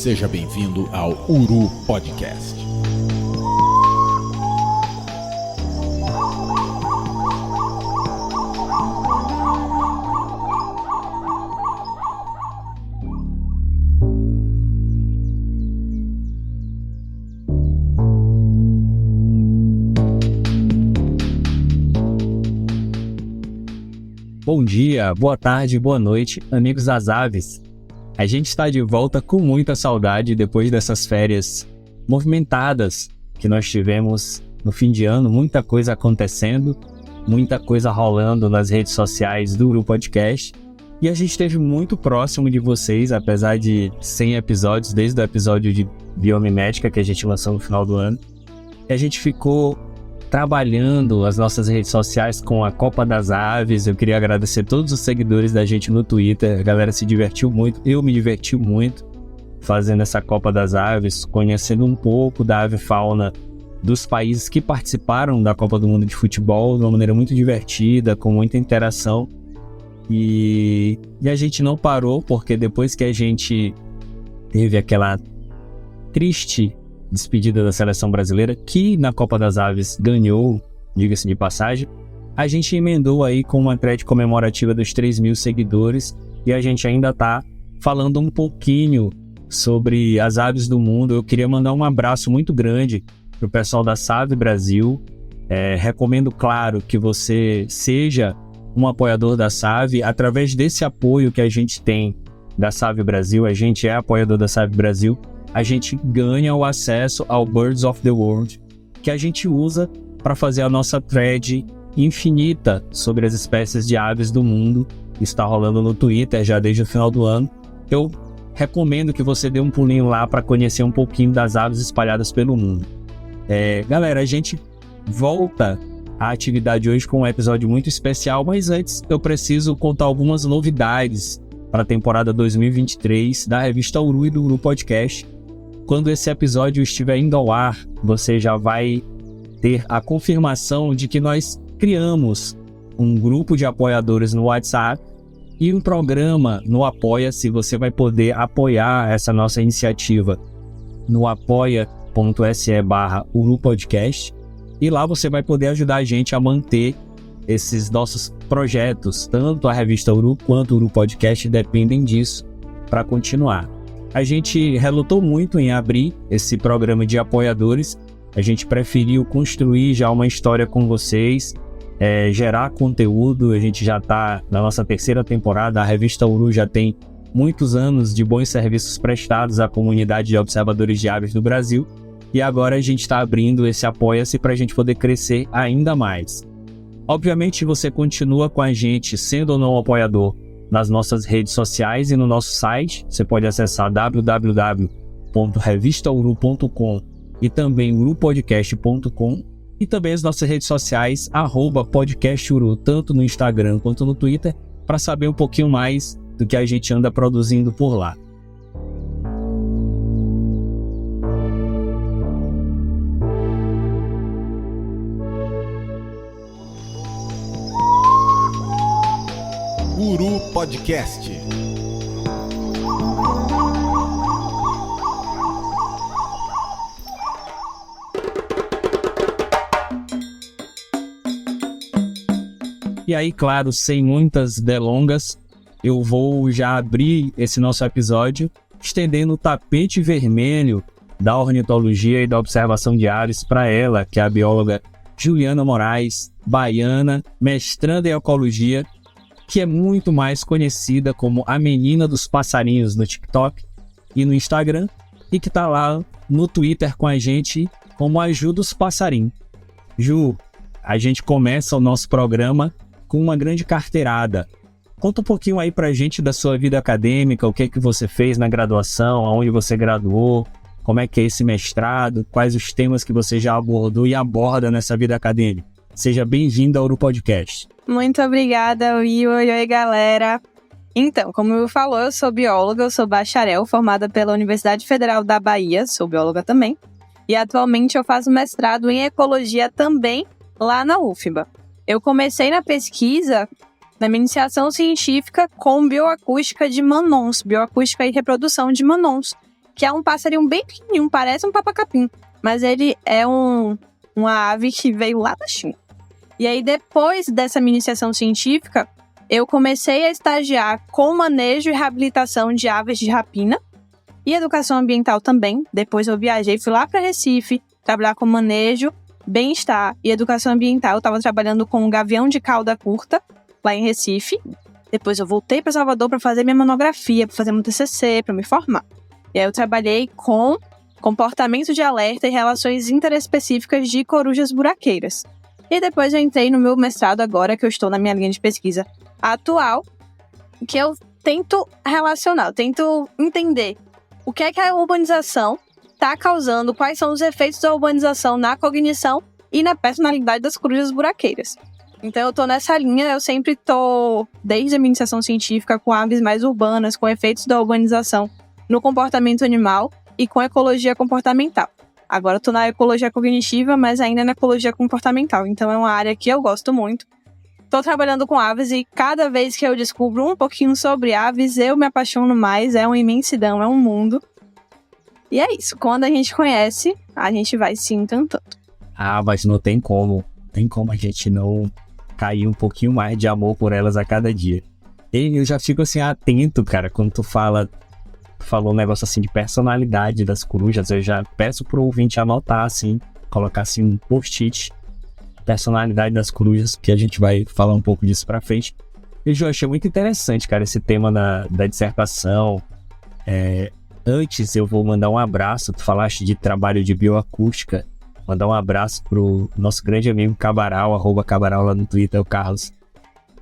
Seja bem-vindo ao Uru Podcast. Bom dia, boa tarde, boa noite, amigos das aves. A gente está de volta com muita saudade depois dessas férias movimentadas que nós tivemos no fim de ano, muita coisa acontecendo, muita coisa rolando nas redes sociais do Uru Podcast. E a gente esteve muito próximo de vocês, apesar de 100 episódios, desde o episódio de Biomimética que a gente lançou no final do ano. E a gente ficou trabalhando as nossas redes sociais com a Copa das Aves. Eu queria agradecer todos os seguidores da gente no Twitter. A galera se divertiu muito, eu me diverti muito fazendo essa Copa das Aves, conhecendo um pouco da avifauna dos países que participaram da Copa do Mundo de Futebol de uma maneira muito divertida, com muita interação. E a gente não parou, porque depois que a gente teve aquela triste despedida da seleção brasileira, que na Copa das Aves ganhou, diga-se de passagem, a gente emendou aí com uma thread comemorativa dos 3.000 seguidores e a gente ainda tá falando um pouquinho sobre as aves do mundo. Eu queria mandar um abraço muito grande pro pessoal da SAV Brasil. Recomendo, claro, que você seja um apoiador da SAV. Através desse apoio que a gente tem da SAV Brasil, a gente é apoiador da SAV Brasil, a gente ganha o acesso ao Birds of the World, que a gente usa para fazer a nossa thread infinita sobre as espécies de aves do mundo. Está rolando no Twitter já desde o final do ano. Eu recomendo que você dê um pulinho lá para conhecer um pouquinho das aves espalhadas pelo mundo. Galera, a gente volta à atividade hoje com um episódio muito especial, mas antes eu preciso contar algumas novidades para a temporada 2023 da revista Uru e do Uru Podcast. Quando esse episódio estiver indo ao ar, você já vai ter a confirmação de que nós criamos um grupo de apoiadores no WhatsApp e um programa no Apoia-se. Você vai poder apoiar essa nossa iniciativa no apoia.se/urupodcast e lá você vai poder ajudar a gente a manter esses nossos projetos. Tanto a revista Uru quanto o Uru Podcast dependem disso para continuar. A gente relutou muito em abrir esse programa de apoiadores. A gente preferiu construir já uma história com vocês, gerar conteúdo. A gente já está na nossa terceira temporada. A revista Uru já tem muitos anos de bons serviços prestados à comunidade de observadores de aves do Brasil. E agora a gente está abrindo esse Apoia-se para a gente poder crescer ainda mais. Obviamente você continua com a gente, sendo ou não apoiador, nas nossas redes sociais e no nosso site. Você pode acessar www.revistauru.com e também urupodcast.com, e também as nossas redes sociais @podcasturu, tanto no Instagram quanto no Twitter, para saber um pouquinho mais do que a gente anda produzindo por lá. Uru Podcast. E aí, claro, sem muitas delongas, eu vou já abrir esse nosso episódio estendendo o tapete vermelho da ornitologia e da observação de aves para ela, que é a bióloga Juliana Moraes, baiana, mestranda em ecologia, que é muito mais conhecida como a menina dos passarinhos no TikTok e no Instagram, e que está lá no Twitter com a gente como a Ju dos Passarinhos. Ju, a gente começa o nosso programa com uma grande carteirada. Conta um pouquinho aí pra gente da sua vida acadêmica, o que você fez na graduação, aonde você graduou, como é que é esse mestrado, quais os temas que você já abordou e aborda nessa vida acadêmica. Seja bem-vindo ao Uru Podcast. Muito obrigada, Will. Oi, galera. Então, como eu falou, eu sou bióloga, eu sou bacharel, formada pela Universidade Federal da Bahia, sou bióloga também, e atualmente eu faço mestrado em ecologia também lá na UFBA. Eu comecei na pesquisa, na minha iniciação científica, com bioacústica de manons, bioacústica e reprodução de manons, que é um passarinho bem pequenininho, parece um papacapim, mas ele é uma ave que veio lá da China. E aí, depois dessa minha iniciação científica, eu comecei a estagiar com manejo e reabilitação de aves de rapina e educação ambiental também. Depois eu viajei, fui lá para Recife, trabalhar com manejo, bem-estar e educação ambiental. Eu estava trabalhando com um gavião de cauda curta, lá em Recife. Depois eu voltei para Salvador para fazer minha monografia, para fazer meu TCC, para me formar. E aí eu trabalhei com comportamento de alerta e relações interespecíficas de corujas buraqueiras. E depois eu entrei no meu mestrado agora, que eu estou na minha linha de pesquisa atual, que eu tento relacionar, eu tento entender o que é que a urbanização está causando, quais são os efeitos da urbanização na cognição e na personalidade das corujas buraqueiras. Então eu tô nessa linha, eu sempre tô, desde a minha iniciação científica, com aves mais urbanas, com efeitos da urbanização no comportamento animal e com ecologia comportamental. Agora eu tô na ecologia cognitiva, mas ainda na ecologia comportamental. Então é uma área que eu gosto muito. Tô trabalhando com aves e cada vez que eu descubro um pouquinho sobre aves, eu me apaixono mais. É uma imensidão, é um mundo. E é isso. Quando a gente conhece, a gente vai se encantando. Ah, mas não tem como. Tem como a gente não cair um pouquinho mais de amor por elas a cada dia. E eu já fico assim atento, cara, quando tu falou um negócio assim de personalidade das corujas. Eu já peço pro ouvinte anotar assim, colocar assim um post-it, personalidade das corujas, que a gente vai falar um pouco disso pra frente. E eu achei muito interessante, cara, esse tema da dissertação. Antes eu vou mandar um abraço, tu falaste de trabalho de bioacústica, mandar um abraço pro nosso grande amigo Cabaral, @Cabaral lá no Twitter, o Carlos,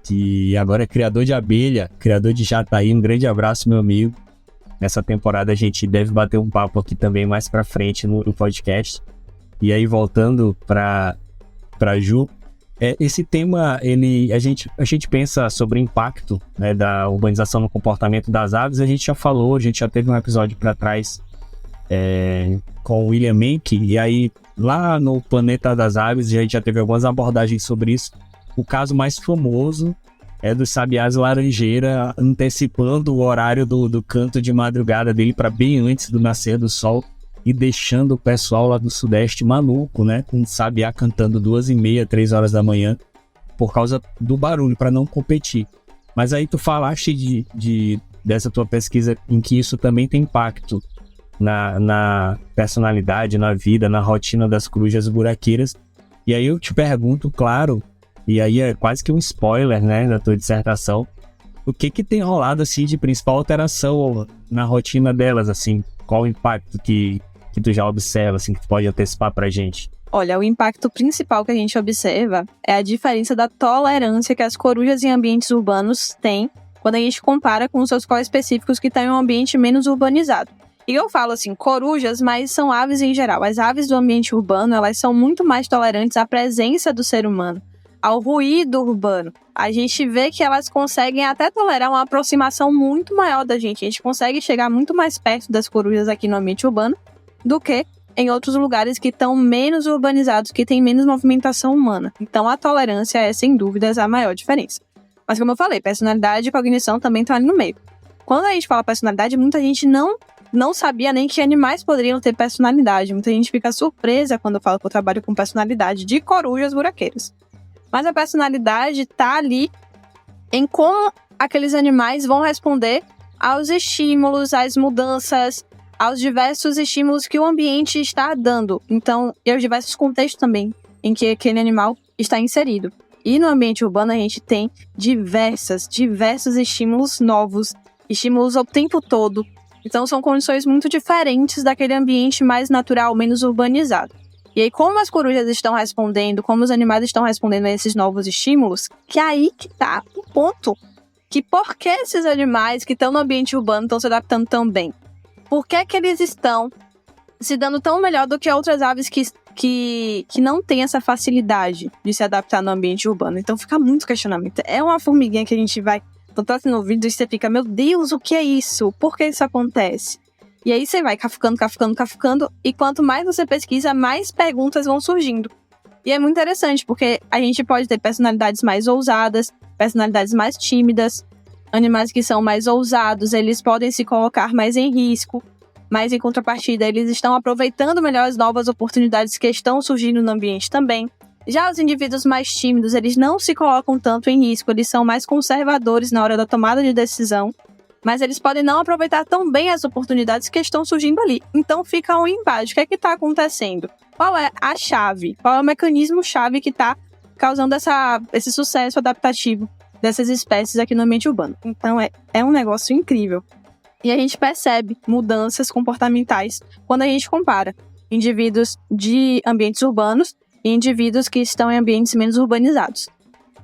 que agora é criador de abelha, criador de jataí. Um grande abraço, meu amigo. Nessa temporada a gente deve bater um papo aqui também mais pra frente no podcast. E aí, voltando pra Ju, esse tema, a gente pensa sobre o impacto, né, da urbanização no comportamento das aves. A gente já falou, a gente já teve um episódio para trás com o William Menck, e aí lá no Planeta das Aves a gente já teve algumas abordagens sobre isso. O caso mais famoso é dos sabiás laranjeira antecipando o horário do canto de madrugada dele para bem antes do nascer do sol e deixando o pessoal lá do Sudeste maluco, né? Com o sabiá cantando 2h30, 3 horas da manhã por causa do barulho, para não competir. Mas aí tu falaste dessa tua pesquisa em que isso também tem impacto na personalidade, na vida, na rotina das corujas buraqueiras. E aí eu te pergunto, claro, e aí é quase que um spoiler, né, da tua dissertação, o que tem rolado, assim, de principal alteração na rotina delas, assim? Qual o impacto que tu já observa, assim, que tu pode antecipar pra gente? Olha, o impacto principal que a gente observa é a diferença da tolerância que as corujas em ambientes urbanos têm quando a gente compara com os seus co-específicos que estão em um ambiente menos urbanizado. E eu falo assim, corujas, mas são aves em geral. As aves do ambiente urbano, elas são muito mais tolerantes à presença do ser humano, ao ruído urbano. A gente vê que elas conseguem até tolerar uma aproximação muito maior da gente. A gente consegue chegar muito mais perto das corujas aqui no ambiente urbano do que em outros lugares que estão menos urbanizados, que tem menos movimentação humana. Então a tolerância é, sem dúvidas, a maior diferença. Mas como eu falei, personalidade e cognição também estão ali no meio. Quando a gente fala personalidade, muita gente não sabia nem que animais poderiam ter personalidade. Muita gente fica surpresa quando eu falo que eu trabalho com personalidade de corujas buraqueiras. Mas a personalidade está ali em como aqueles animais vão responder aos estímulos, às mudanças, aos diversos estímulos que o ambiente está dando. Então, e aos diversos contextos também em que aquele animal está inserido. E no ambiente urbano a gente tem diversos estímulos novos, estímulos o tempo todo. Então são condições muito diferentes daquele ambiente mais natural, menos urbanizado. E aí, como as corujas estão respondendo, como os animais estão respondendo a esses novos estímulos, que é aí que tá o ponto. Que por que esses animais que estão no ambiente urbano estão se adaptando tão bem? Por que eles estão se dando tão melhor do que outras aves que não têm essa facilidade de se adaptar no ambiente urbano? Então fica muito questionamento. É uma formiguinha que a gente vai tanto no vídeo e você fica, meu Deus, o que é isso? Por que isso acontece? E aí você vai cafucando, e quanto mais você pesquisa, mais perguntas vão surgindo. E é muito interessante, porque a gente pode ter personalidades mais ousadas, personalidades mais tímidas, animais que são mais ousados, eles podem se colocar mais em risco. mas em contrapartida eles estão aproveitando melhor as novas oportunidades que estão surgindo no ambiente também. Já os indivíduos mais tímidos, eles não se colocam tanto em risco, eles são mais conservadores na hora da tomada de decisão, mas eles podem não aproveitar tão bem as oportunidades que estão surgindo ali. Então fica um embate. O que é que está acontecendo? Qual é a chave? Qual é o mecanismo-chave que está causando esse sucesso adaptativo dessas espécies aqui no ambiente urbano? Então é um negócio incrível. E a gente percebe mudanças comportamentais quando a gente compara indivíduos de ambientes urbanos e indivíduos que estão em ambientes menos urbanizados.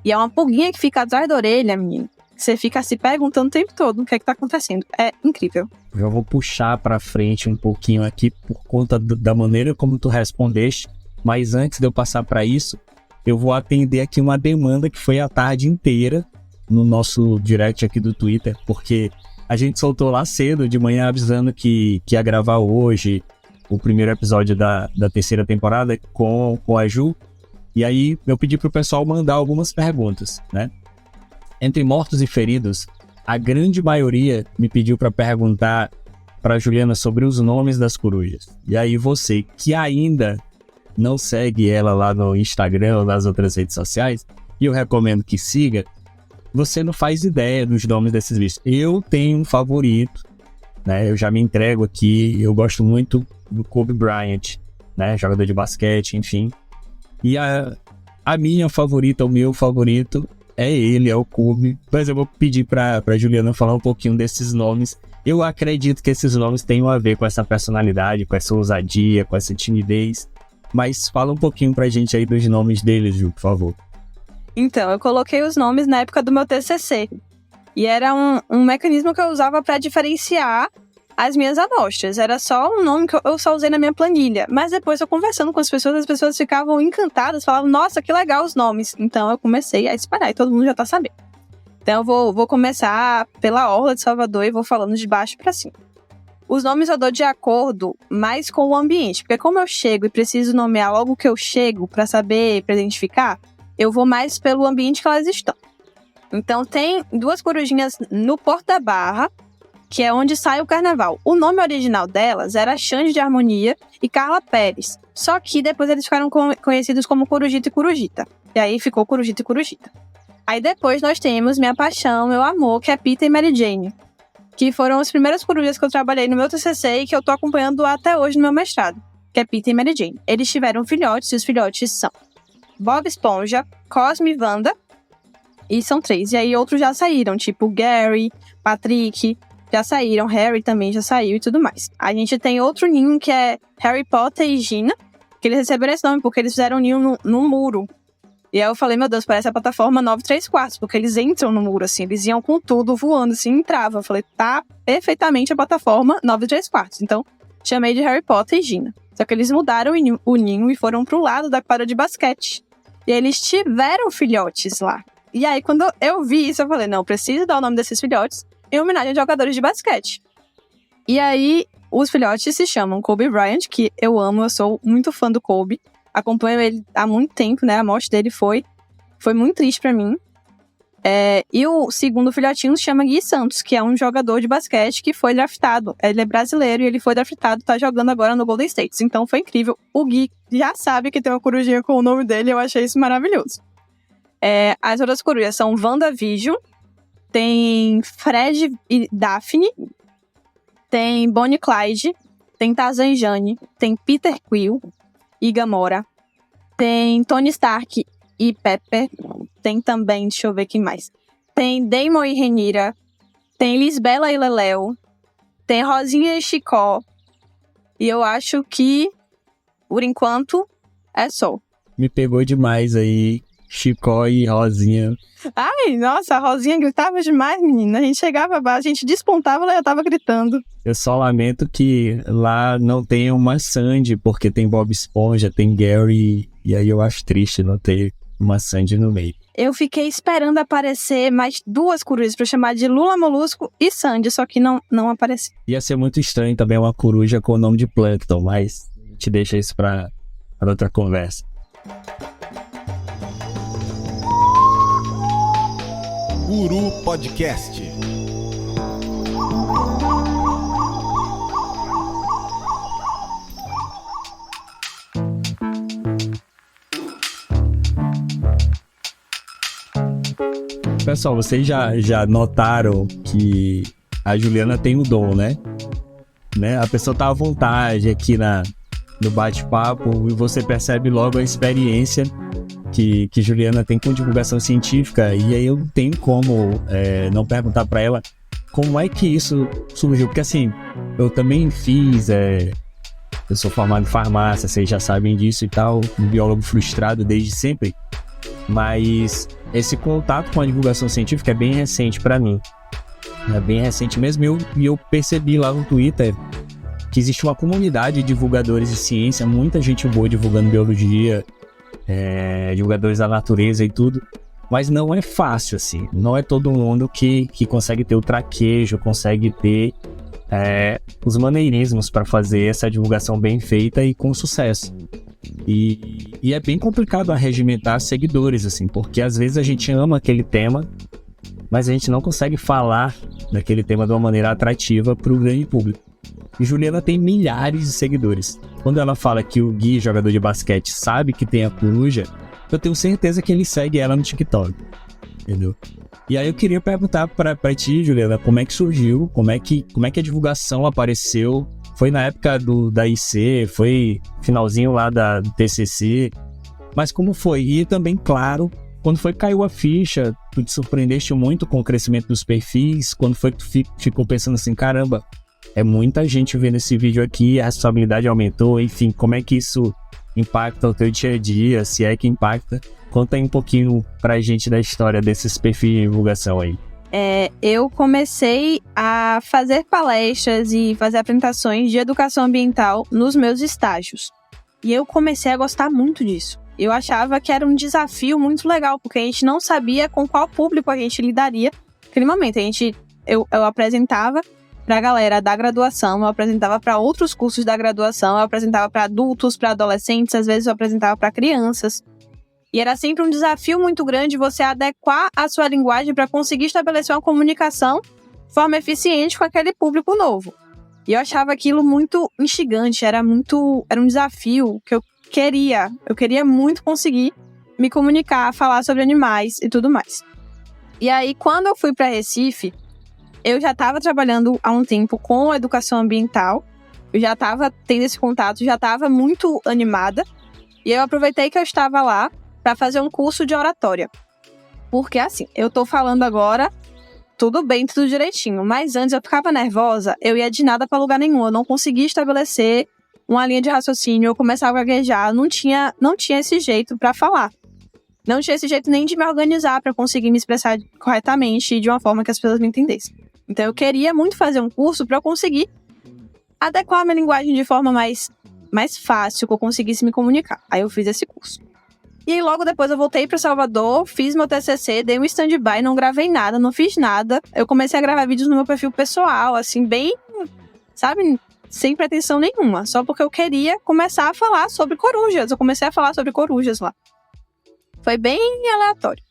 E é uma pulguinha que fica atrás da orelha, menino. Você fica se perguntando o tempo todo o que é que tá acontecendo. É incrível. Eu vou puxar pra frente um pouquinho aqui por conta da maneira como tu respondeste, mas antes de eu passar pra isso, eu vou atender aqui uma demanda que foi a tarde inteira no nosso direct aqui do Twitter, porque a gente soltou lá cedo, de manhã, avisando que ia gravar hoje o primeiro episódio da terceira temporada com a Ju, e aí eu pedi pro pessoal mandar algumas perguntas, né? Entre mortos e feridos, a grande maioria me pediu para perguntar para Juliana sobre os nomes das corujas. E aí você, que ainda não segue ela lá no Instagram ou nas outras redes sociais, e eu recomendo que siga, você não faz ideia dos nomes desses bichos. Eu tenho um favorito, né? Eu já me entrego aqui, eu gosto muito do Kobe Bryant, né? Jogador de basquete, enfim. E a minha favorita, o meu favorito é ele, é o Kobe. Mas eu vou pedir pra Juliana falar um pouquinho desses nomes. Eu acredito que esses nomes tenham a ver com essa personalidade, com essa ousadia, com essa timidez. Mas fala um pouquinho pra gente aí dos nomes deles, Ju, por favor. Então, eu coloquei os nomes na época do meu TCC. E era um mecanismo que eu usava para diferenciar as minhas amostras. Era só um nome que eu só usei na minha planilha. Mas depois, eu conversando com as pessoas ficavam encantadas, falavam, nossa, que legal os nomes. Então, eu comecei a espalhar e todo mundo já tá sabendo. Então, eu vou começar pela orla de Salvador e vou falando de baixo para cima. Os nomes eu dou de acordo mais com o ambiente. Porque como eu chego e preciso nomear logo que eu chego para saber, para identificar, eu vou mais pelo ambiente que elas estão. Então, tem 2 corujinhas no Porto da Barra, que é onde sai o carnaval. O nome original delas era Xande de Harmonia e Carla Pérez. Só que depois eles ficaram conhecidos como Corujito e Corujita. E aí ficou Corujito e Corujita. Aí depois nós temos minha paixão, meu amor, que é Peter e Mary Jane. Que foram as primeiras corujas que eu trabalhei no meu TCC e que eu tô acompanhando até hoje no meu mestrado. Que é Peter e Mary Jane. Eles tiveram filhotes e os filhotes são Bob Esponja, Cosme e Wanda. E são 3. E aí outros já saíram, tipo Gary, Patrick, já saíram. Harry também já saiu e tudo mais. A gente tem outro ninho que é Harry Potter e Gina, que eles receberam esse nome porque eles fizeram um ninho no muro. E aí eu falei, meu Deus, parece a plataforma 934, porque eles entram no muro, assim, eles iam com tudo voando, assim, entravam. Eu falei, tá perfeitamente a plataforma 934. Então, chamei de Harry Potter e Gina. Só que eles mudaram o ninho e foram pro lado da quadra de basquete. E aí eles tiveram filhotes lá. E aí, quando eu vi isso, eu falei, não, preciso dar o nome desses filhotes em homenagem a jogadores de basquete. E aí, os filhotes se chamam Kobe Bryant, que eu amo, eu sou muito fã do Kobe. Acompanho ele há muito tempo, né? A morte dele foi muito triste pra mim. E o segundo filhotinho se chama Gui Santos, que é um jogador de basquete que foi draftado. Ele é brasileiro e ele foi draftado, tá jogando agora no Golden State. Então foi incrível. O Gui já sabe que tem uma corujinha com o nome dele, eu achei isso maravilhoso. As outras corujas são WandaVision, tem Fred e Daphne, tem Bonnie e Clyde, tem Tarzan e Jane, tem Peter Quill e Gamora, tem Tony Stark e Pepper, tem também, deixa eu ver quem mais, tem Damon e Rhaenyra, tem Lisbela e Leléo, tem Rosinha e Chicó, e eu acho que, por enquanto, é só. Me pegou demais aí, Chicó e Rosinha. Ai, nossa, a Rosinha gritava demais, menina. A gente chegava, a gente despontava, ela já tava gritando. Eu só lamento que lá não tenha uma Sandy, porque tem Bob Esponja, tem Gary, e aí eu acho triste não ter uma Sandy no meio. Eu fiquei esperando aparecer mais 2 corujas pra chamar de Lula Molusco e Sandy, só que não apareceu. Ia ser muito estranho também uma coruja com o nome de Plankton, mas a gente deixa isso pra outra conversa. Uru Podcast. olha só, vocês já notaram que a Juliana tem o dom, né? A pessoa tá à vontade aqui no bate-papo e você percebe logo a experiência que Juliana tem com divulgação científica. E aí eu não tenho como não perguntar para ela como é que isso surgiu. Porque assim, eu também fiz... eu sou formado em farmácia, vocês já sabem disso e tal, um biólogo frustrado desde sempre. Mas esse contato com a divulgação científica é bem recente para mim. É bem recente mesmo. E eu percebi lá no Twitter que existe uma comunidade de divulgadores de ciência, muita gente boa divulgando biologia, divulgadores da natureza e tudo. Mas não é fácil, assim. Não é todo mundo que consegue ter o traquejo, consegue ter os maneirismos para fazer essa divulgação bem feita e com sucesso. E é bem complicado arregimentar seguidores, assim, porque às vezes a gente ama aquele tema, mas a gente não consegue falar daquele tema de uma maneira atrativa para o grande público. E Juliana tem milhares de seguidores. Quando ela fala que o Gui, jogador de basquete, sabe que tem a coruja, eu tenho certeza que ele segue ela no TikTok, entendeu? E aí eu queria perguntar pra ti, Juliana, como é que surgiu, como é que a divulgação apareceu? Foi na época da IC, foi finalzinho lá do TCC, mas como foi? E também, claro, quando foi que caiu a ficha, tu te surpreendeste muito com o crescimento dos perfis, quando foi que tu ficou pensando assim, caramba, é muita gente vendo esse vídeo aqui, a responsabilidade aumentou, enfim, como é que isso impacta o teu dia a dia, se é que impacta? Conta aí um pouquinho pra gente da história desses perfis de divulgação aí. Eu comecei a fazer palestras e fazer apresentações de educação ambiental nos meus estágios. E eu comecei a gostar muito disso. Eu achava que era um desafio muito legal, porque a gente não sabia com qual público a gente lidaria naquele momento. Eu apresentava para a galera da graduação, eu apresentava para outros cursos da graduação, eu apresentava para adultos, para adolescentes, às vezes eu apresentava para crianças. E era sempre um desafio muito grande você adequar a sua linguagem para conseguir estabelecer uma comunicação de forma eficiente com aquele público novo. E eu achava aquilo muito instigante, era um desafio que eu queria muito conseguir me comunicar, falar sobre animais e tudo mais. E aí, quando eu fui para Recife, eu já estava trabalhando há um tempo com educação ambiental, eu já estava tendo esse contato, já estava muito animada, e eu aproveitei que eu estava lá para fazer um curso de oratória. Porque assim, eu tô falando agora, tudo bem, tudo direitinho, mas antes eu ficava nervosa, eu ia de nada para lugar nenhum, eu não conseguia estabelecer uma linha de raciocínio, eu começava a gaguejar, não tinha esse jeito para falar. Não tinha esse jeito nem de me organizar para conseguir me expressar corretamente e de uma forma que as pessoas me entendessem. Então eu queria muito fazer um curso para eu conseguir adequar a minha linguagem de forma mais fácil, que eu conseguisse me comunicar. Aí eu fiz esse curso. E aí logo depois eu voltei para Salvador, fiz meu TCC, dei um stand-by, não gravei nada, não fiz nada. Eu comecei a gravar vídeos no meu perfil pessoal, assim, bem, sabe, sem pretensão nenhuma. Só porque eu queria começar a falar sobre corujas. Eu comecei a falar sobre corujas lá. Foi bem aleatório.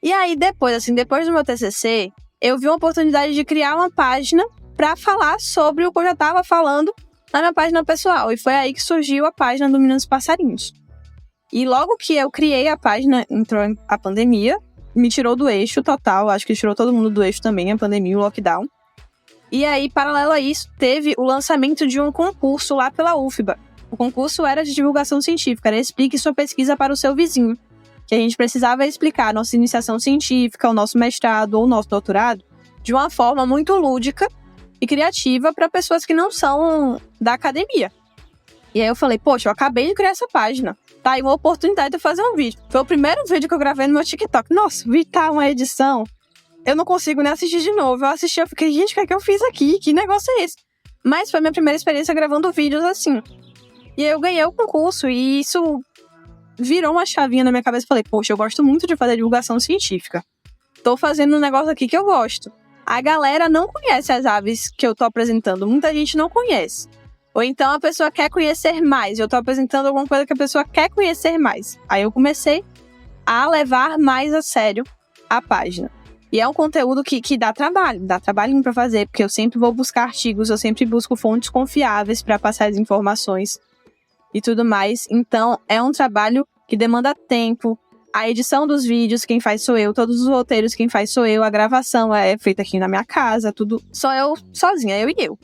E aí depois do meu TCC, eu vi uma oportunidade de criar uma página para falar sobre o que eu já estava falando na minha página pessoal. E foi aí que surgiu a página do Meninos Passarinhos. E logo que eu criei a página, entrou a pandemia, me tirou do eixo total, acho que tirou todo mundo do eixo também, a pandemia, o lockdown. E aí, paralelo a isso, teve o lançamento de um concurso lá pela UFBA. O concurso era de divulgação científica, era Explique Sua Pesquisa para o Seu Vizinho, que a gente precisava explicar a nossa iniciação científica, o nosso mestrado ou o nosso doutorado, de uma forma muito lúdica e criativa para pessoas que não são da academia. E aí eu falei, poxa, eu acabei de criar essa página. Tá aí uma oportunidade de eu fazer um vídeo. Foi o primeiro vídeo que eu gravei no meu TikTok. Nossa, vi tá uma edição. Eu não consigo nem assistir de novo. Eu assisti, eu fiquei, gente, o que é que eu fiz aqui? Que negócio é esse? Mas foi a minha primeira experiência gravando vídeos assim. E aí eu ganhei o concurso e isso virou uma chavinha na minha cabeça. Falei, poxa, eu gosto muito de fazer divulgação científica. Tô fazendo um negócio aqui que eu gosto. A galera não conhece as aves que eu tô apresentando. Muita gente não conhece. Ou então a pessoa quer conhecer mais. Eu tô apresentando alguma coisa que a pessoa quer conhecer mais. Aí eu comecei a levar mais a sério a página. E é um conteúdo que dá trabalhinho pra fazer, porque eu sempre vou buscar artigos, eu sempre busco fontes confiáveis para passar as informações e tudo mais. Então, é um trabalho que demanda tempo, A edição dos vídeos, quem faz sou eu. Todos os roteiros, quem faz sou eu. A gravação é feita aqui na minha casa, tudo. Só eu sozinha, eu e eu.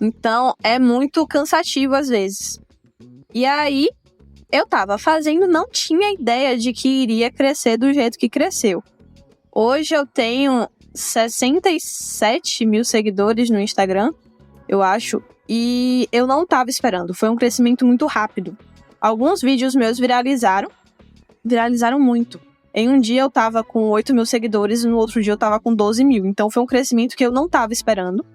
Então, é muito cansativo às vezes. E aí, eu tava fazendo, não tinha ideia de que iria crescer do jeito que cresceu. Hoje eu tenho 67 mil seguidores no Instagram, eu acho. E eu não tava esperando, foi um crescimento muito rápido. Alguns vídeos meus viralizaram muito. Em um dia eu tava com 8 mil seguidores e no outro dia eu tava com 12 mil. Então foi um crescimento que eu não tava esperando.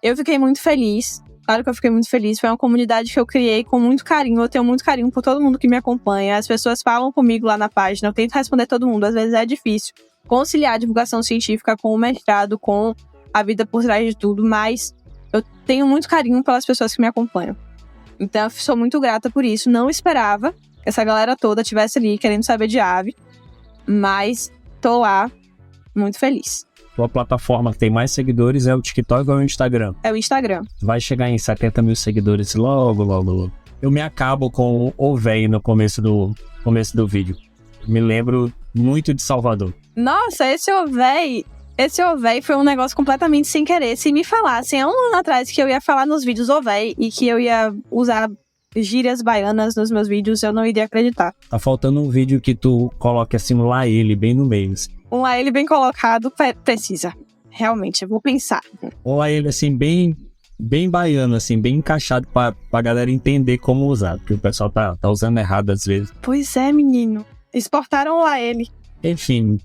Eu fiquei muito feliz. Claro que eu fiquei muito feliz. Foi uma comunidade que eu criei com muito carinho. Eu tenho muito carinho por todo mundo que me acompanha. As pessoas falam comigo lá na página. Eu tento responder todo mundo. Às vezes é difícil conciliar a divulgação científica com o mestrado, com a vida por trás de tudo. Mas eu tenho muito carinho pelas pessoas que me acompanham. Então eu sou muito grata por isso. Não esperava que essa galera toda estivesse ali querendo saber de ave. Mas tô lá muito feliz. Tua plataforma que tem mais seguidores é o TikTok ou o Instagram? É o Instagram. Vai chegar em 70 mil seguidores logo. Eu me acabo com o véi no começo do vídeo. Me lembro muito de Salvador. Nossa, esse ovéi foi um negócio completamente sem querer. Se me falassem há um ano atrás que eu ia falar nos vídeos ovéi e que eu ia usar gírias baianas nos meus vídeos, eu não iria acreditar. Tá faltando um vídeo que tu coloque assim um lá ele bem no meio. Um lá ele bem colocado precisa. Realmente, eu vou pensar. Um lá ele assim bem baiano, assim, bem encaixado pra galera entender como usar. Porque o pessoal tá usando errado às vezes. Pois é, menino. Exportaram lá ele. Enfim,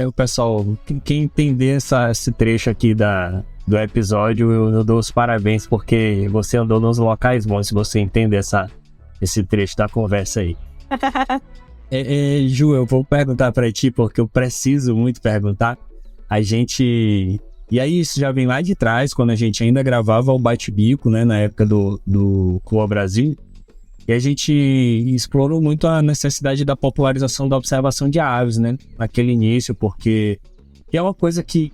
o pessoal, quem entender esse trecho aqui do episódio, eu dou os parabéns, porque você andou nos locais bons, se você entender esse trecho da conversa aí. Ju, eu vou perguntar pra ti, porque eu preciso muito perguntar. E aí isso já vem lá de trás, quando a gente ainda gravava o Bate-Bico, né, na época do Coa Brasil. E a gente explorou muito a necessidade da popularização da observação de aves, né? Naquele início, porque é uma coisa que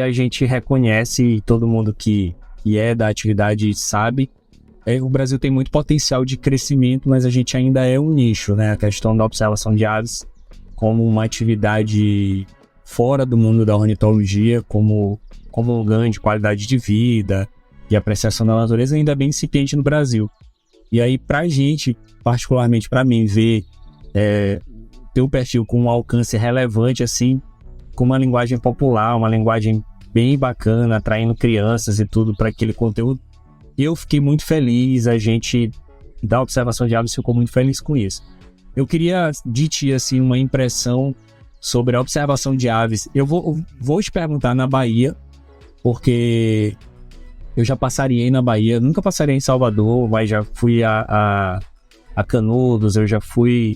a gente reconhece e todo mundo que é da atividade sabe. O Brasil tem muito potencial de crescimento, mas a gente ainda é um nicho, né? A questão da observação de aves como uma atividade fora do mundo da ornitologia, como um ganho de qualidade de vida e apreciação da natureza ainda bem incipiente no Brasil. E aí, pra gente, particularmente pra mim, ver teu perfil com um alcance relevante, assim, com uma linguagem popular, uma linguagem bem bacana, atraindo crianças e tudo para aquele conteúdo, eu fiquei muito feliz, a gente da observação de aves ficou muito feliz com isso. Eu queria de ti, assim, uma impressão sobre a observação de aves. Eu vou te perguntar na Bahia, porque eu já passariei na Bahia, nunca passarei em Salvador, mas já fui a Canudos, eu já fui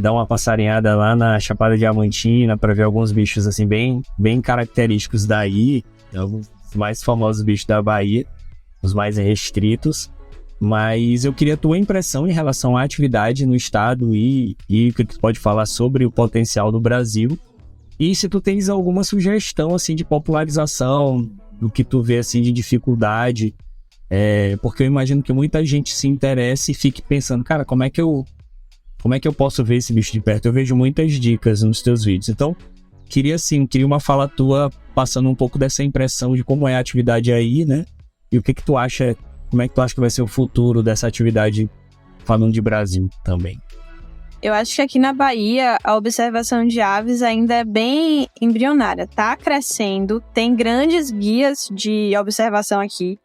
dar uma passarinhada lá na Chapada Diamantina para ver alguns bichos assim bem característicos daí, os mais famosos bichos da Bahia, os mais restritos. Mas eu queria a tua impressão em relação à atividade no estado e o que tu pode falar sobre o potencial do Brasil. E se tu tens alguma sugestão assim de popularização, do que tu vê assim de dificuldade, porque eu imagino que muita gente se interesse e fique pensando, cara, como é que eu posso ver esse bicho de perto? Eu vejo muitas dicas nos teus vídeos. Então, queria uma fala tua passando um pouco dessa impressão de como é a atividade aí, né? E o que tu acha, como é que tu acha que vai ser o futuro dessa atividade, falando de Brasil também? Eu acho que aqui na Bahia, a observação de aves ainda é bem embrionária. Tá crescendo, tem grandes guias de observação aqui,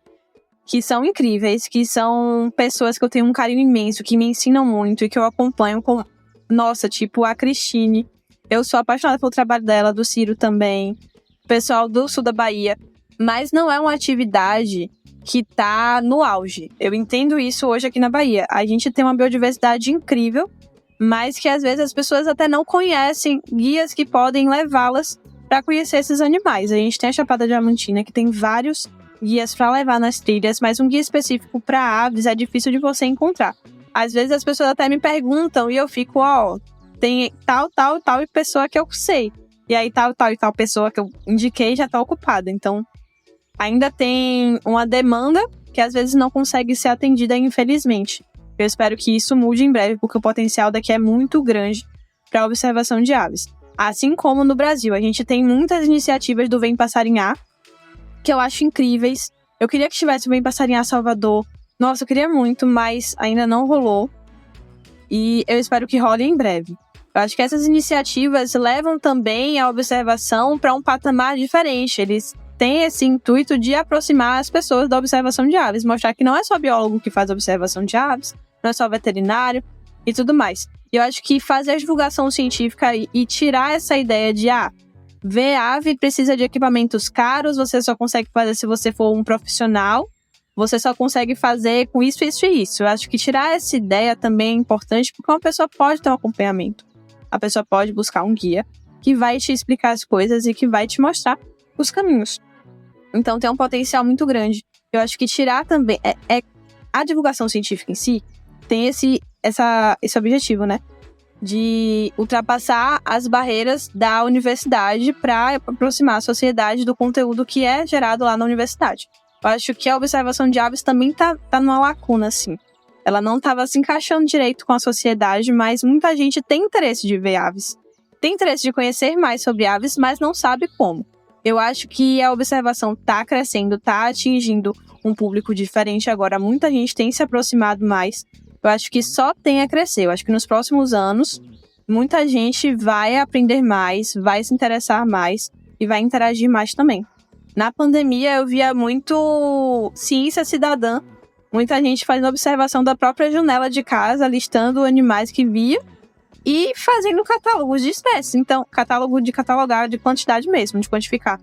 que são incríveis, que são pessoas que eu tenho um carinho imenso, que me ensinam muito e que eu acompanho com... Nossa, tipo a Cristine. Eu sou apaixonada pelo trabalho dela, do Ciro também, pessoal do sul da Bahia. Mas não é uma atividade que tá no auge. Eu entendo isso hoje aqui na Bahia. A gente tem uma biodiversidade incrível, mas que às vezes as pessoas até não conhecem guias que podem levá-las para conhecer esses animais. A gente tem a Chapada Diamantina, que tem vários guias para levar nas trilhas, mas um guia específico para aves é difícil de você encontrar. Às vezes as pessoas até me perguntam e eu fico, tem tal e pessoa que eu sei. E aí tal e tal pessoa que eu indiquei já tá ocupada. Então, ainda tem uma demanda que às vezes não consegue ser atendida, infelizmente. Eu espero que isso mude em breve, porque o potencial daqui é muito grande. para a observação de aves. Assim como no Brasil, a gente tem muitas iniciativas do Vem Passarinhar, que eu acho incríveis. Eu queria que tivesse o Vem Passarinhar Salvador. Nossa, eu queria muito, mas ainda não rolou. E eu espero que role em breve. Eu acho que essas iniciativas levam também a observação para um patamar diferente. Eles têm esse intuito de aproximar as pessoas da observação de aves, mostrar que não é só biólogo que faz observação de aves, não é só veterinário e tudo mais. E eu acho que fazer a divulgação científica e tirar essa ideia de, ver ave precisa de equipamentos caros, você só consegue fazer se você for um profissional, você só consegue fazer com isso, isso e isso. Eu acho que tirar essa ideia também é importante, porque uma pessoa pode ter um acompanhamento. A pessoa pode buscar um guia que vai te explicar as coisas e que vai te mostrar os caminhos. Então tem um potencial muito grande. Eu acho que tirar também... a divulgação científica em si tem esse objetivo, né? De ultrapassar as barreiras da universidade para aproximar a sociedade do conteúdo que é gerado lá na universidade. Eu acho que a observação de aves também tá numa lacuna, assim. Ela não estava se encaixando direito com a sociedade, mas muita gente tem interesse de ver aves. Tem interesse de conhecer mais sobre aves, mas não sabe como. Eu acho que a observação está crescendo, está atingindo um público diferente agora. Muita gente tem se aproximado mais. Eu acho que só tem a crescer. Eu acho que nos próximos anos, muita gente vai aprender mais, vai se interessar mais e vai interagir mais também. Na pandemia, eu via muito ciência cidadã. Muita gente fazendo observação da própria janela de casa, listando animais que via e fazendo catálogos de espécies. Então, catálogo de catalogar, de quantidade mesmo, de quantificar.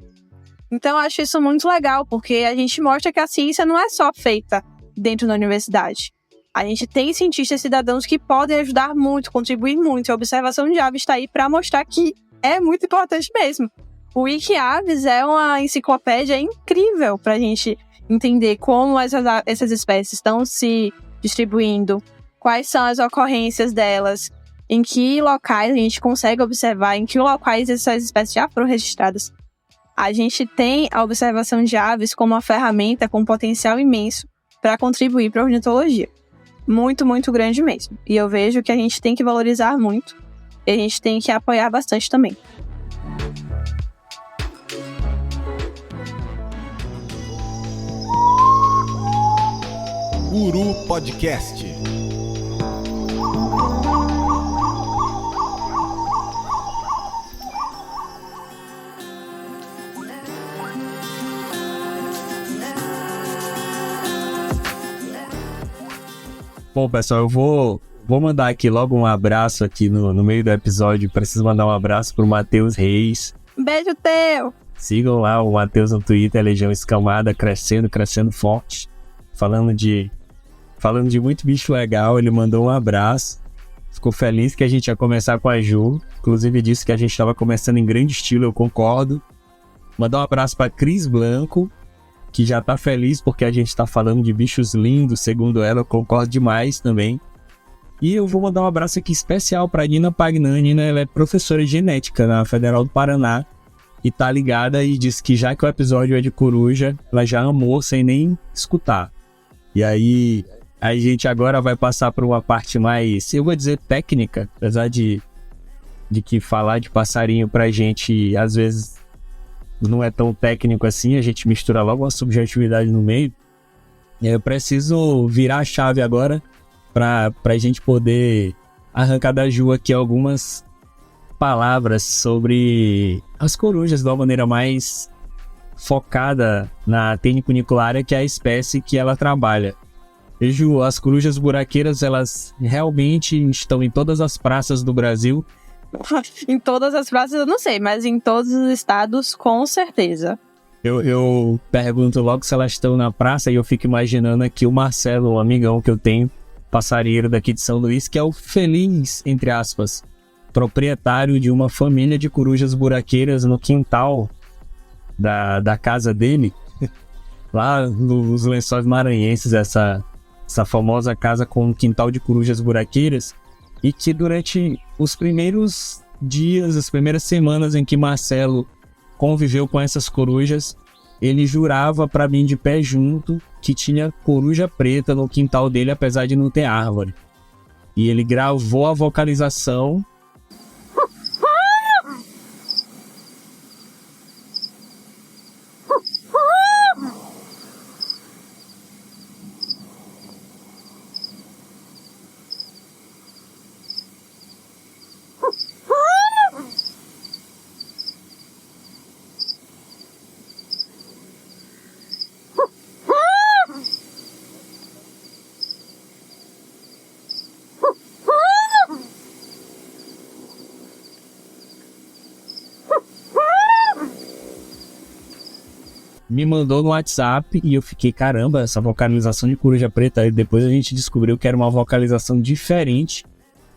Então, eu acho isso muito legal, porque a gente mostra que a ciência não é só feita dentro da universidade. A gente tem cientistas cidadãos que podem ajudar muito, contribuir muito. A observação de aves está aí para mostrar que é muito importante mesmo. O Wikiaves é uma enciclopédia incrível para a gente entender como essas espécies estão se distribuindo, quais são as ocorrências delas, em que locais a gente consegue observar, em que locais essas espécies já foram registradas. A gente tem a observação de aves como uma ferramenta com um potencial imenso para contribuir para a ornitologia. Muito, muito grande mesmo. E eu vejo que a gente tem que valorizar muito e a gente tem que apoiar bastante também. Uru Podcast. Bom, pessoal, eu vou mandar aqui logo um abraço aqui no meio do episódio. Preciso mandar um abraço pro Matheus Reis. Beijo teu! Sigam lá o Matheus no Twitter, Legião Escamada, crescendo forte. Falando de muito bicho legal, ele mandou um abraço. Ficou feliz que a gente ia começar com a Ju. Inclusive disse que a gente estava começando em grande estilo, eu concordo. Mandar um abraço para Cris Blanco, que já tá feliz porque a gente tá falando de bichos lindos, segundo ela, eu concordo demais também. E eu vou mandar um abraço aqui especial pra Nina Pagnani. Nina, ela é professora de genética na Federal do Paraná e tá ligada e disse que já que o episódio é de coruja, ela já amou sem nem escutar. E aí, a gente agora vai passar por uma parte mais, eu vou dizer técnica, apesar de que falar de passarinho pra gente às vezes não é tão técnico assim, a gente mistura logo uma subjetividade no meio. Eu preciso virar a chave agora pra gente poder arrancar da Ju aqui algumas palavras sobre as corujas de uma maneira mais focada na Taenicunicularia, que é a espécie que ela trabalha. E Ju, as corujas buraqueiras, elas realmente estão em todas as praças do Brasil? Em todas as praças eu não sei, mas em todos os estados com certeza. Eu pergunto logo se elas estão na praça e eu fico imaginando aqui o Marcelo, um amigão que eu tenho, passarinheiro daqui de São Luís, que é o feliz, entre aspas, proprietário de uma família de corujas buraqueiras no quintal da casa dele, lá nos Lençóis Maranhenses, essa famosa casa com um quintal de corujas buraqueiras, e que durante os primeiros dias, as primeiras semanas em que Marcelo conviveu com essas corujas, ele jurava pra mim de pé junto que tinha coruja preta no quintal dele, apesar de não ter árvore. E ele gravou a vocalização me mandou no WhatsApp e eu fiquei, caramba, essa vocalização de coruja preta. E depois a gente descobriu que era uma vocalização diferente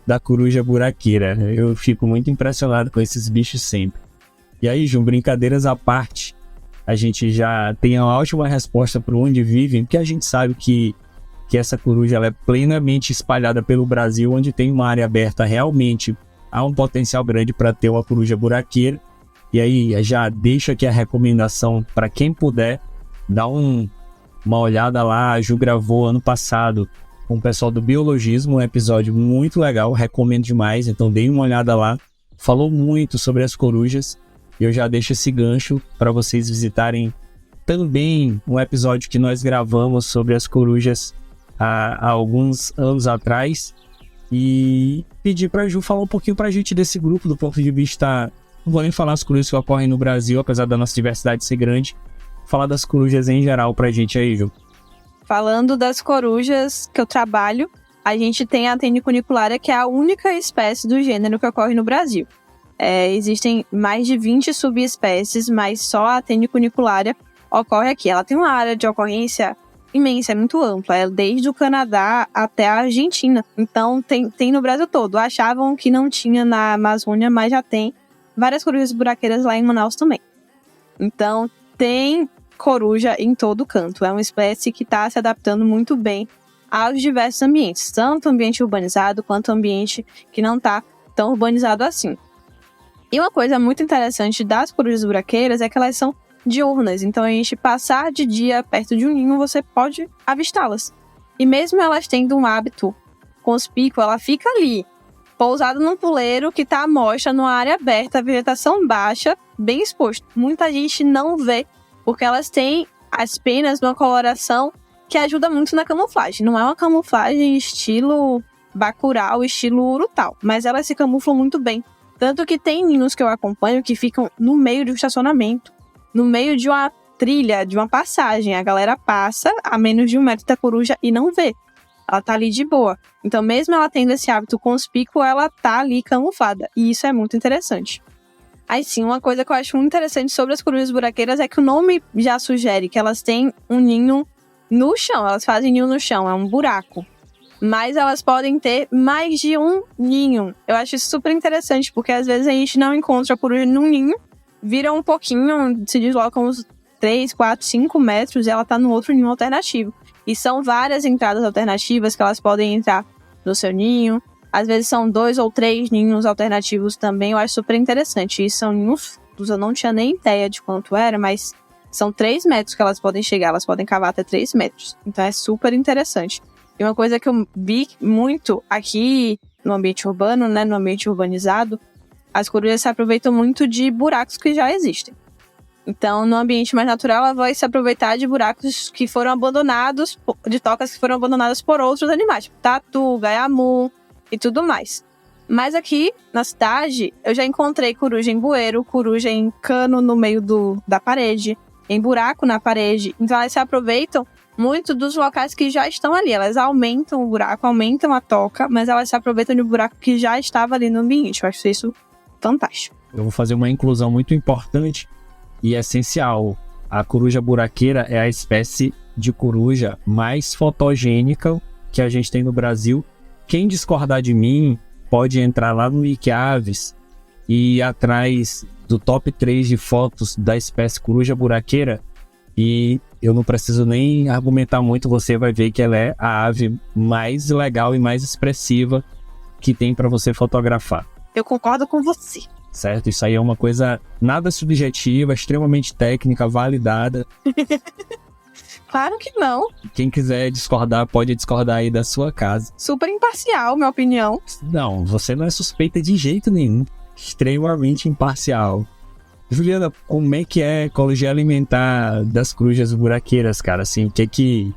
da coruja buraqueira. Eu fico muito impressionado com esses bichos sempre. E aí, João, brincadeiras à parte, a gente já tem uma ótima resposta para onde vivem, porque a gente sabe que essa coruja ela é plenamente espalhada pelo Brasil, onde tem uma área aberta realmente há um potencial grande para ter uma coruja buraqueira. E aí já deixo aqui a recomendação para quem puder, dar uma olhada lá. A Ju gravou ano passado com o pessoal do Biologismo, um episódio muito legal, recomendo demais, então deem uma olhada lá. Falou muito sobre as corujas e eu já deixo esse gancho para vocês visitarem também um episódio que nós gravamos sobre as corujas há alguns anos atrás. E pedir para a Ju falar um pouquinho para a gente desse grupo, do ponto de vista... Não vou nem falar as corujas que ocorrem no Brasil, apesar da nossa diversidade ser grande. Falar das corujas em geral pra gente aí, Ju. Falando das corujas que eu trabalho, a gente tem a Tenicunicularia, que é a única espécie do gênero que ocorre no Brasil. Existem mais de 20 subespécies, mas só a Tenicunicularia ocorre aqui. Ela tem uma área de ocorrência imensa, é muito ampla. É desde o Canadá até a Argentina. Então tem no Brasil todo. Achavam que não tinha na Amazônia, mas já tem várias corujas buraqueiras lá em Manaus também. Então, tem coruja em todo canto. É uma espécie que está se adaptando muito bem aos diversos ambientes, tanto ambiente urbanizado quanto ambiente que não está tão urbanizado assim. E uma coisa muito interessante das corujas buraqueiras é que elas são diurnas. Então, a gente passar de dia perto de um ninho, você pode avistá-las. E mesmo elas tendo um hábito conspícuo, ela fica ali, pousado num puleiro que está à mostra numa área aberta, vegetação baixa, bem exposto. Muita gente não vê, porque elas têm as penas numa coloração que ajuda muito na camuflagem. Não é uma camuflagem estilo Bacurau, estilo Urutau, mas elas se camuflam muito bem. Tanto que tem ninhos que eu acompanho que ficam no meio de um estacionamento, no meio de uma trilha, de uma passagem. A galera passa a menos de 1 metro da coruja e não vê. Ela tá ali de boa. Então, mesmo ela tendo esse hábito conspícuo, ela tá ali camuflada. E isso é muito interessante. Aí sim, uma coisa que eu acho muito interessante sobre as corujas buraqueiras é que o nome já sugere que elas têm um ninho no chão. Elas fazem ninho no chão, é um buraco. Mas elas podem ter mais de um ninho. Eu acho isso super interessante, porque às vezes a gente não encontra a coruja num ninho, vira um pouquinho, se desloca uns 3, 4, 5 metros e ela tá no outro ninho alternativo. E são várias entradas alternativas que elas podem entrar no seu ninho. Às vezes são 2 ou 3 ninhos alternativos também. Eu acho super interessante. E são ninhos, eu não tinha nem ideia de quanto era, mas são 3 metros que elas podem chegar. Elas podem cavar até 3 metros. Então é super interessante. E uma coisa que eu vi muito aqui no ambiente urbano, né, no ambiente urbanizado, as corujas se aproveitam muito de buracos que já existem. Então, no ambiente mais natural, ela vai se aproveitar de buracos que foram abandonados, de tocas que foram abandonadas por outros animais, tipo tatu, gaiamu e tudo mais. Mas aqui, na cidade, eu já encontrei coruja em bueiro, coruja em cano no meio da parede, em buraco na parede. Então, elas se aproveitam muito dos locais que já estão ali. Elas aumentam o buraco, aumentam a toca, mas elas se aproveitam de um buraco que já estava ali no ambiente. Eu acho isso fantástico. Eu vou fazer uma inclusão muito importante e essencial. A coruja buraqueira é a espécie de coruja mais fotogênica que a gente tem no Brasil. Quem discordar de mim pode entrar lá no Wikiaves e ir atrás do top 3 de fotos da espécie coruja buraqueira, e eu não preciso nem argumentar muito, você vai ver que ela é a ave mais legal e mais expressiva que tem para você fotografar. Eu concordo com você. Certo? Isso aí é uma coisa nada subjetiva, extremamente técnica, validada. Claro que não. Quem quiser discordar, pode discordar aí da sua casa. Super imparcial, minha opinião. Não, você não é suspeita de jeito nenhum. Extremamente imparcial. Juliana, como é que é a ecologia alimentar das corujas buraqueiras, cara? Assim, o que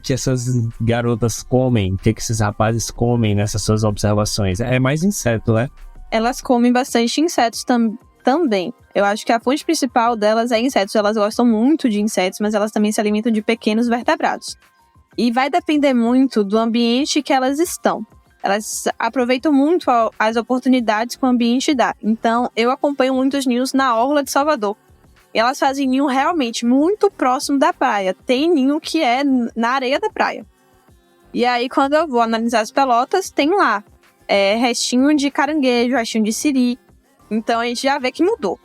essas garotas comem? O que esses rapazes comem nessas suas observações? É mais inseto, né? Elas comem bastante insetos também. Eu acho que a fonte principal delas é insetos. Elas gostam muito de insetos, mas elas também se alimentam de pequenos vertebrados. E vai depender muito do ambiente que elas estão. Elas aproveitam muito as oportunidades que o ambiente dá. Então, eu acompanho muitos ninhos na orla de Salvador. E elas fazem ninho realmente muito próximo da praia. Tem ninho que é na areia da praia. E aí, quando eu vou analisar as pelotas, tem lá restinho de caranguejo, restinho de siri. Então, a gente já vê que mudou.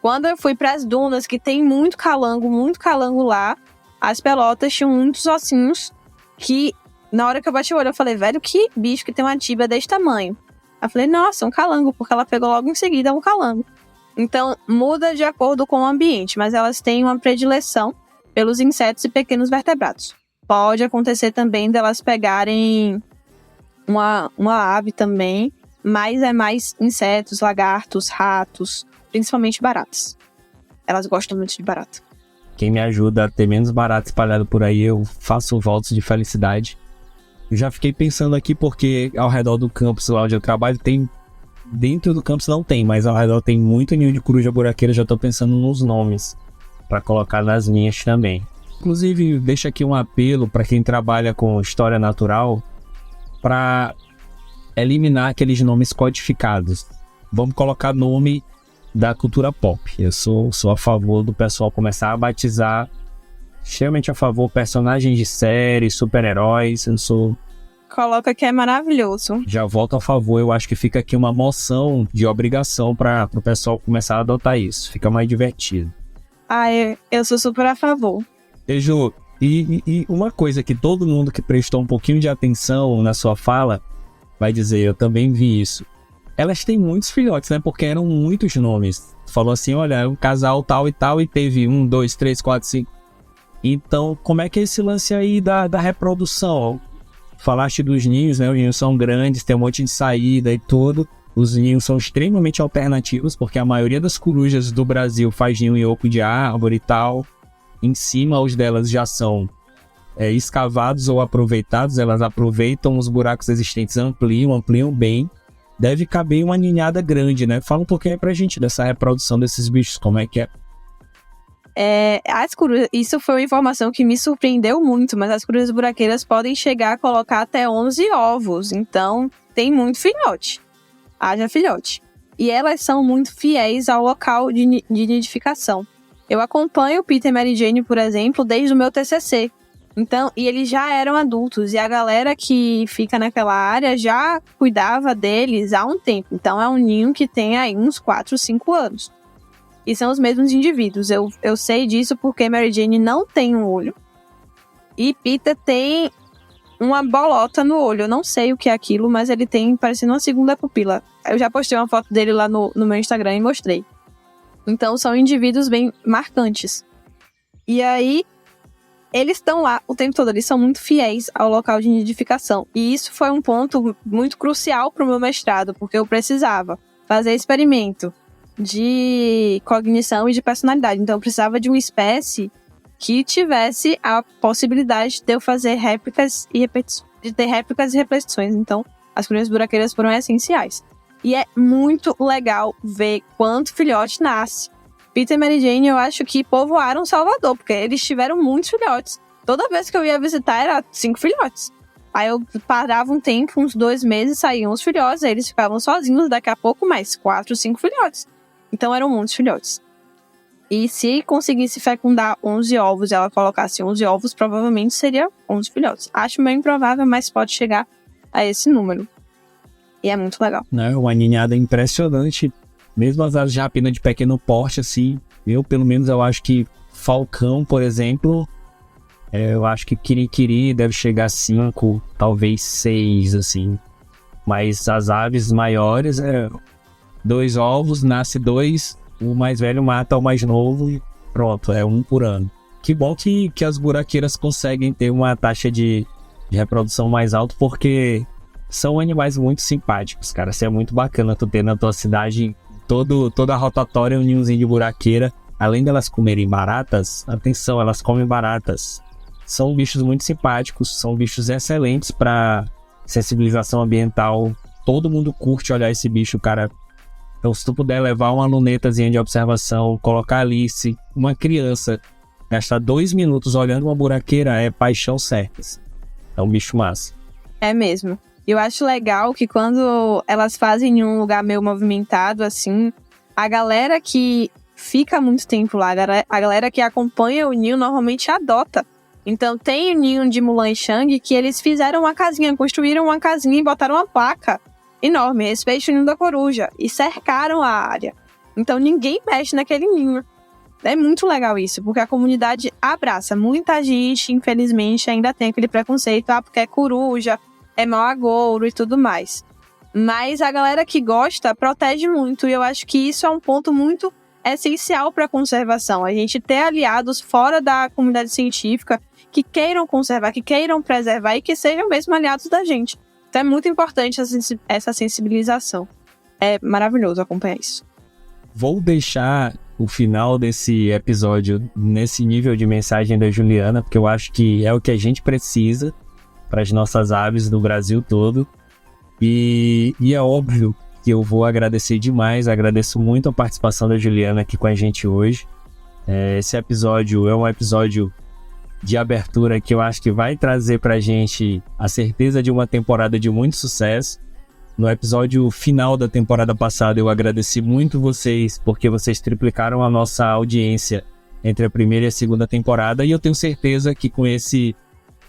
Quando eu fui para as dunas, que tem muito calango lá, as pelotas tinham muitos ossinhos que, na hora que eu bati o olho, eu falei, velho, que bicho que tem uma tíbia desse tamanho. Eu falei, nossa, um calango, porque ela pegou logo em seguida um calango. Então, muda de acordo com o ambiente, mas elas têm uma predileção pelos insetos e pequenos vertebrados. Pode acontecer também delas pegarem uma ave também, mas é mais insetos, lagartos, ratos, principalmente baratas. Elas gostam muito de barata. Quem me ajuda a ter menos barato espalhado por aí, eu faço votos de felicidade. Eu já fiquei pensando aqui porque ao redor do campus lá onde eu trabalho tem... Dentro do campus não tem, mas ao redor tem muito ninho de coruja buraqueira. Já tô pensando nos nomes para colocar nas minhas também. Inclusive, deixa aqui um apelo para quem trabalha com história natural para eliminar aqueles nomes codificados. Vamos colocar nome da cultura pop. Eu sou a favor do pessoal começar a batizar, extremamente a favor, personagens de série, super-heróis. Eu sou... Coloca que é maravilhoso. Já volto a favor, eu acho que fica aqui uma moção de obrigação para o pessoal começar a adotar isso. Fica mais divertido. Eu sou super a favor. Ju, e uma coisa que todo mundo que prestou um pouquinho de atenção na sua fala vai dizer, eu também vi isso. Elas têm muitos filhotes, né? Porque eram muitos nomes. Falou assim, olha, um casal tal e tal e teve 1, 2, 3, 4, 5. Então, como é que é esse lance aí da reprodução? Falaste dos ninhos, né? Os ninhos são grandes, tem um monte de saída e tudo. Os ninhos são extremamente alternativos, porque a maioria das corujas do Brasil faz ninho em oco de árvore e tal. Em cima, os delas já são escavados ou aproveitados. Elas aproveitam os buracos existentes, ampliam bem. Deve caber uma ninhada grande, né? Fala um pouquinho aí pra gente dessa reprodução desses bichos, como é que é? As corujas, isso foi uma informação que me surpreendeu muito, mas as corujas buraqueiras podem chegar a colocar até 11 ovos, então tem muito filhote. Haja filhote. E elas são muito fiéis ao local de nidificação. Eu acompanho o Peter e Mary Jane, por exemplo, desde o meu TCC. Então, e eles já eram adultos, e a galera que fica naquela área já cuidava deles há um tempo. Então é um ninho que tem aí uns 4, 5 anos. E são os mesmos indivíduos. Eu sei disso porque Mary Jane não tem um olho. E Peter tem uma bolota no olho. Eu não sei o que é aquilo, mas ele tem parecendo uma segunda pupila. Eu já postei uma foto dele lá no meu Instagram e mostrei. Então são indivíduos bem marcantes. E aí, eles estão lá o tempo todo. Eles são muito fiéis ao local de nidificação. E isso foi um ponto muito crucial para o meu mestrado, porque eu precisava fazer experimento de cognição e de personalidade. Então eu precisava de uma espécie que tivesse a possibilidade de eu fazer réplicas e repetições. Então as corujas buraqueiras foram essenciais. E é muito legal ver quanto filhote nasce. Peter e Mary Jane, eu acho que povoaram Salvador, porque eles tiveram muitos filhotes. Toda vez que eu ia visitar, era 5 filhotes. Aí eu parava um tempo, uns 2 meses, saíam os filhotes, aí eles ficavam sozinhos, daqui a pouco mais 4, 5 filhotes. Então eram muitos filhotes. E se conseguisse fecundar 11 ovos e ela colocasse 11 ovos, provavelmente seria 11 filhotes. Acho bem improvável, mas pode chegar a esse número. E é muito legal. Não, uma ninhada impressionante. Mesmo as aves de rapina de pequeno porte, assim, pelo menos eu acho que falcão, por exemplo, eu acho que quiriquiri deve chegar a 5, talvez 6, assim. Mas as aves maiores, 2 ovos, nasce 2, o mais velho mata o mais novo e pronto, é 1 por ano. Que bom que as buraqueiras conseguem ter uma taxa de reprodução mais alta, porque são animais muito simpáticos, cara. Isso é muito bacana tu ter na tua cidade toda a rotatória um ninhozinho de buraqueira. Além delas comerem baratas, atenção, elas comem baratas. São bichos muito simpáticos, são bichos excelentes para sensibilização ambiental. Todo mundo curte olhar esse bicho, cara. Então, se tu puder levar uma lunetazinha de observação, colocar ali, se uma criança gastar 2 minutos olhando uma buraqueira, é paixão certa. É um bicho massa. É mesmo. Eu acho legal que quando elas fazem em um lugar meio movimentado, assim, a galera que fica muito tempo lá. A galera que acompanha o ninho normalmente adota. Então tem o ninho de Mulan e Shang que eles fizeram uma casinha, construíram uma casinha e botaram uma placa enorme, respeite o ninho da coruja, e cercaram a área. Então ninguém mexe naquele ninho. É muito legal isso, porque a comunidade abraça. Muita gente, infelizmente, ainda tem aquele preconceito, porque é coruja, é mau agouro e tudo mais. Mas a galera que gosta protege muito, e eu acho que isso é um ponto muito essencial para a conservação. A gente ter aliados fora da comunidade científica que queiram conservar, que queiram preservar e que sejam mesmo aliados da gente. Então é muito importante essa sensibilização. É maravilhoso acompanhar isso. Vou deixar o final desse episódio nesse nível de mensagem da Juliana, porque eu acho que é o que a gente precisa para as nossas aves no Brasil todo. E é óbvio que eu vou agradecer demais, agradeço muito a participação da Juliana aqui com a gente hoje. Esse episódio é um episódio de abertura que eu acho que vai trazer pra gente a certeza de uma temporada de muito sucesso. No episódio final da temporada passada eu agradeci muito vocês, porque vocês triplicaram a nossa audiência entre a primeira e a segunda temporada, e eu tenho certeza que com esse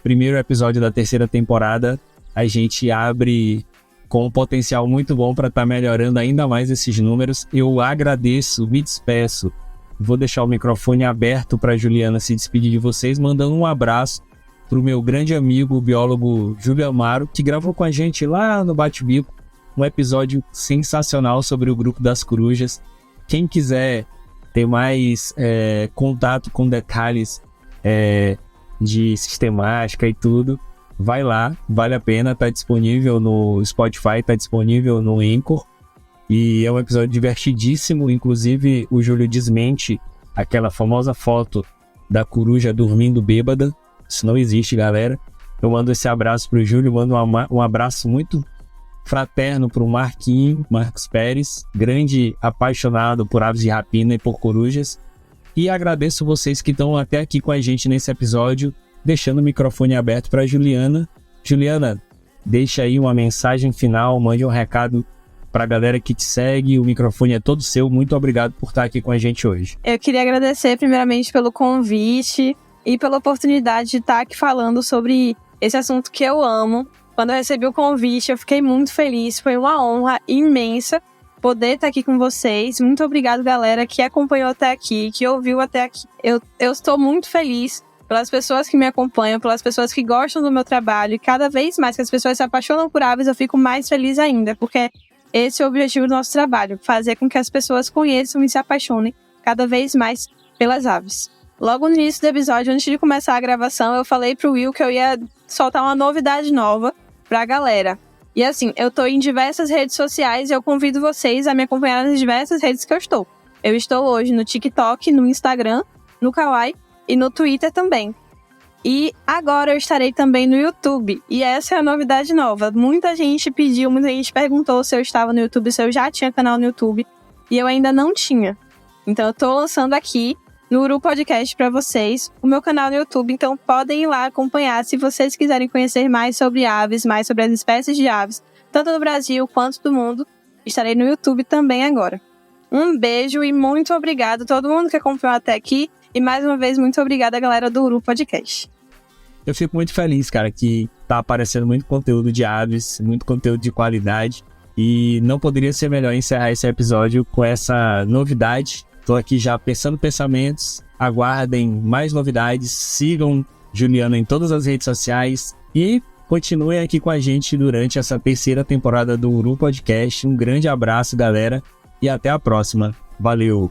primeiro episódio da terceira temporada a gente abre com um potencial muito bom para estar melhorando ainda mais esses números. Eu agradeço, me despeço. Vou deixar o microfone aberto para a Juliana se despedir de vocês, mandando um abraço para o meu grande amigo, o biólogo Júlio Amaro, que gravou com a gente lá no Bate-Bico um episódio sensacional sobre o grupo das corujas. Quem quiser ter mais contato com detalhes de sistemática e tudo, vai lá, vale a pena, tá disponível no Spotify, tá disponível no Anchor. E é um episódio divertidíssimo, inclusive o Júlio desmente aquela famosa foto da coruja dormindo bêbada. Isso não existe, galera. Eu mando esse abraço pro Júlio, mando um abraço muito fraterno pro Marcos Pérez, grande apaixonado por aves de rapina e por corujas. E agradeço vocês que estão até aqui com a gente nesse episódio, deixando o microfone aberto para Juliana. Juliana, deixa aí uma mensagem final, mande um recado para a galera que te segue, o microfone é todo seu. Muito obrigado por estar aqui com a gente hoje. Eu queria agradecer primeiramente pelo convite e pela oportunidade de estar aqui falando sobre esse assunto que eu amo. Quando eu recebi o convite, eu fiquei muito feliz, foi uma honra imensa poder estar aqui com vocês. Muito obrigado, galera, que acompanhou até aqui, que ouviu até aqui. Eu estou muito feliz pelas pessoas que me acompanham, pelas pessoas que gostam do meu trabalho, e cada vez mais que as pessoas se apaixonam por aves, eu fico mais feliz ainda, porque esse é o objetivo do nosso trabalho, fazer com que as pessoas conheçam e se apaixonem cada vez mais pelas aves. Logo no início do episódio, antes de começar a gravação, eu falei pro Will que eu ia soltar uma novidade nova pra galera. E assim, eu tô em diversas redes sociais e eu convido vocês a me acompanhar nas diversas redes que eu estou. Eu estou hoje no TikTok, no Instagram, no Kawaii e no Twitter também. E agora eu estarei também no YouTube. E essa é a novidade nova. Muita gente pediu, muita gente perguntou se eu estava no YouTube, se eu já tinha canal no YouTube. E eu ainda não tinha. Então eu tô lançando aqui no Uru Podcast para vocês o meu canal no YouTube. Então podem ir lá acompanhar se vocês quiserem conhecer mais sobre aves, mais sobre as espécies de aves, tanto do Brasil quanto do mundo. Estarei no YouTube também agora. Um beijo e muito obrigado a todo mundo que acompanhou até aqui. E mais uma vez, muito obrigada, galera do Uru Podcast. Eu fico muito feliz, cara, que tá aparecendo muito conteúdo de aves, muito conteúdo de qualidade. E não poderia ser melhor encerrar esse episódio com essa novidade. Tô aqui já pensando pensamentos. Aguardem mais novidades. Sigam Juliana em todas as redes sociais. E continuem aqui com a gente durante essa terceira temporada do Uru Podcast. Um grande abraço, galera. E até a próxima. Valeu!